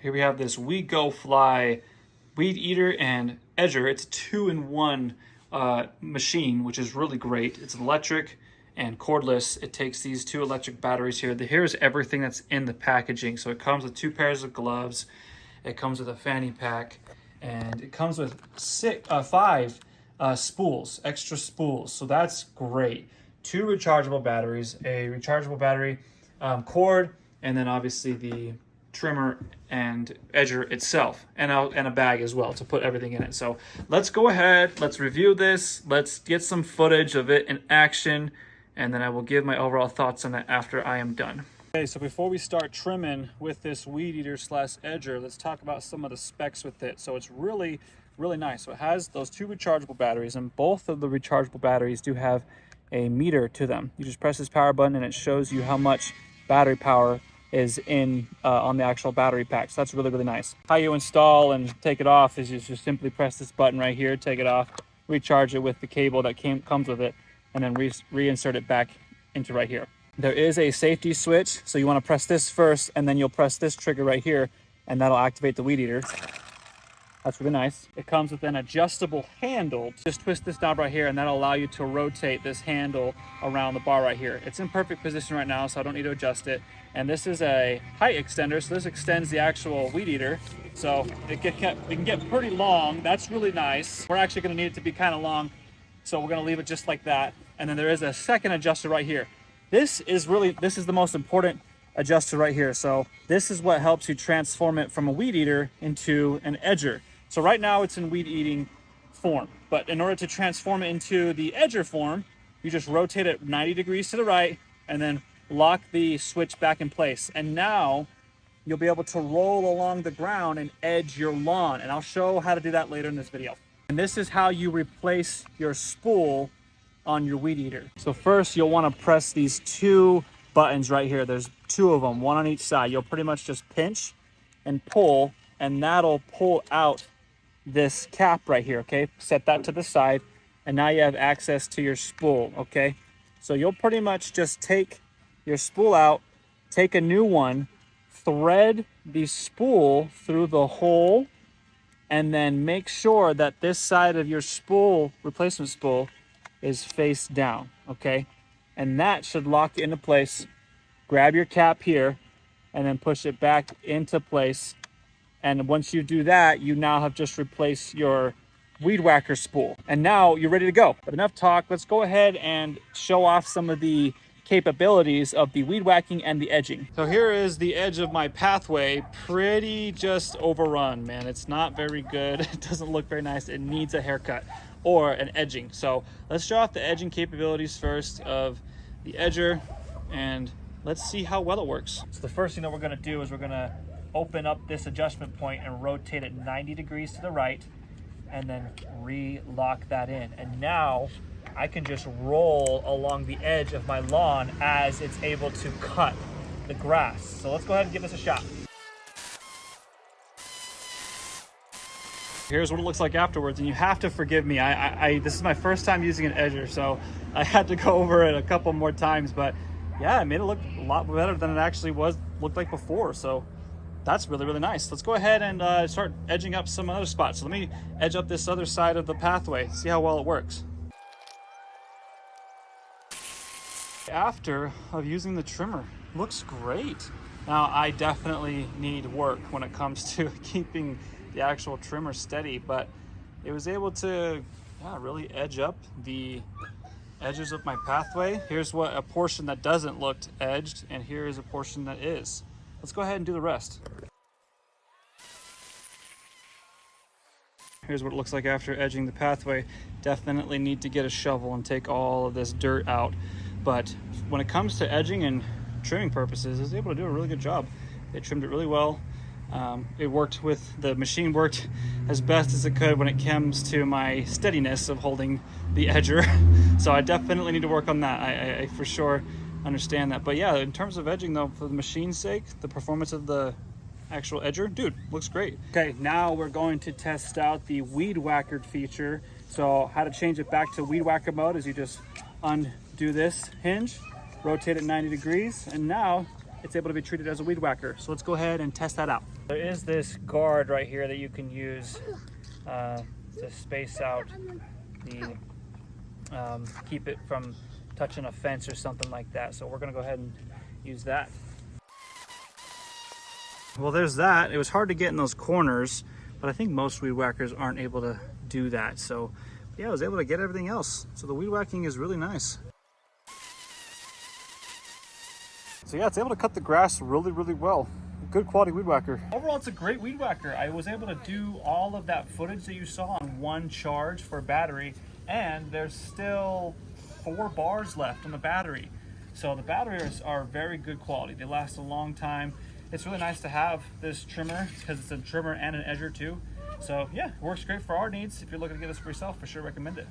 Here we have this WeGoFly weed eater and edger. It's a 2-in-1 machine, which is really great. It's electric and cordless. It takes these 2 electric batteries here. Here's everything that's in the packaging. So it comes with 2 pairs of gloves. It comes with a fanny pack, and it comes with 5 spools, extra spools. So that's great. 2 rechargeable batteries, a rechargeable battery cord, and then obviously the trimmer and edger itself, and a bag as well to put everything in it. So let's go ahead, let's review this, let's get some footage of it in action, and then I will give my overall thoughts on it after I am done. Okay, so before we start trimming with this weed eater / edger, let's talk about some of the specs with it. So it's really nice. So it has those 2 rechargeable batteries, and both of the rechargeable batteries do have a meter to them. You just press this power button and it shows you how much battery power is in on the actual battery pack. So that's really nice. How you install and take it off is you just simply press this button right here, take it off, recharge it with the cable that comes with it, and then reinsert it back into right here. There is a safety switch, so you want to press this first, and then you'll press this trigger right here, and that'll activate the weed eater. That's really nice. It comes with an adjustable handle. Just twist this knob right here, and that'll allow you to rotate this handle around the bar right here. It's in perfect position right now, so I don't need to adjust it. And this is a height extender, so this extends the actual weed eater. So it can get pretty long. That's really nice. We're actually gonna need it to be kind of long, so we're gonna leave it just like that. And then there is a second adjuster right here. This is the most important adjuster right here. So this is what helps you transform it from a weed eater into an edger. So right now it's in weed eating form, but in order to transform it into the edger form, you just rotate it 90 degrees to the right and then lock the switch back in place. And now you'll be able to roll along the ground and edge your lawn. And I'll show how to do that later in this video. And this is how you replace your spool on your weed eater. So first you'll want to press these 2 buttons right here. There's 2 of them, 1 on each side. You'll pretty much just pinch and pull, and that'll pull out this cap right here, okay? Set that to the side, and now you have access to your spool, okay? So you'll pretty much just take your spool out, take a new one, thread the spool through the hole, and then make sure that this side of your spool, replacement spool, is face down, okay? And that should lock it into place. Grab your cap here and then push it back into place. And once you do that, you now have just replaced your weed whacker spool. And now you're ready to go. But enough talk, let's go ahead and show off some of the capabilities of the weed whacking and the edging. So here is the edge of my pathway, pretty just overrun, man. It's not very good. It doesn't look very nice. It needs a haircut or an edging. So let's show off the edging capabilities first of the edger, and let's see how well it works. So the first thing that we're gonna do is we're gonna open up this adjustment point and rotate it 90 degrees to the right, and then re-lock that in. And now I can just roll along the edge of my lawn as it's able to cut the grass. So let's go ahead and give this a shot. Here's what it looks like afterwards, and you have to forgive me. This is my first time using an edger, so I had to go over it a couple more times, but yeah, it made it look a lot better than it actually looked like before. So that's really nice. Let's go ahead and start edging up some other spots. So let me edge up this other side of the pathway, see how well it works. After of using the trimmer, looks great. Now I definitely need work when it comes to keeping the actual trimmer steady, but it was able to really edge up the edges of my pathway. Here's a portion that doesn't look edged, and here is a portion that is. Let's go ahead and do the rest. Here's what it looks like after edging the pathway. Definitely need to get a shovel and take all of this dirt out. But when it comes to edging and trimming purposes, it's able to do a really good job. They trimmed it really well. The machine worked as best as it could when it comes to my steadiness of holding the edger. So I definitely need to work on that. I for sure understand that. But yeah, in terms of edging though, for the machine's sake, the performance of the actual edger, dude, looks great. Okay, now we're going to test out the weed whacker feature. So how to change it back to weed whacker mode is you just undo this hinge, rotate it 90 degrees, and now it's able to be treated as a weed whacker. So let's go ahead and test that out. There is this guard right here that you can use to space out the, keep it from touching a fence or something like that. So we're gonna go ahead and use that. Well, there's that. It was hard to get in those corners, but I think most weed whackers aren't able to do that. So yeah, I was able to get everything else. So the weed whacking is really nice. So yeah, it's able to cut the grass really, really well. Good quality weed whacker. Overall, it's a great weed whacker. I was able to do all of that footage that you saw on one charge for battery, and there's still 4 bars left on the battery. So the batteries are very good quality. They last a long time. It's really nice to have this trimmer because it's a trimmer and an edger too. So yeah, it works great for our needs. If you're looking to get this for yourself, for sure recommend it.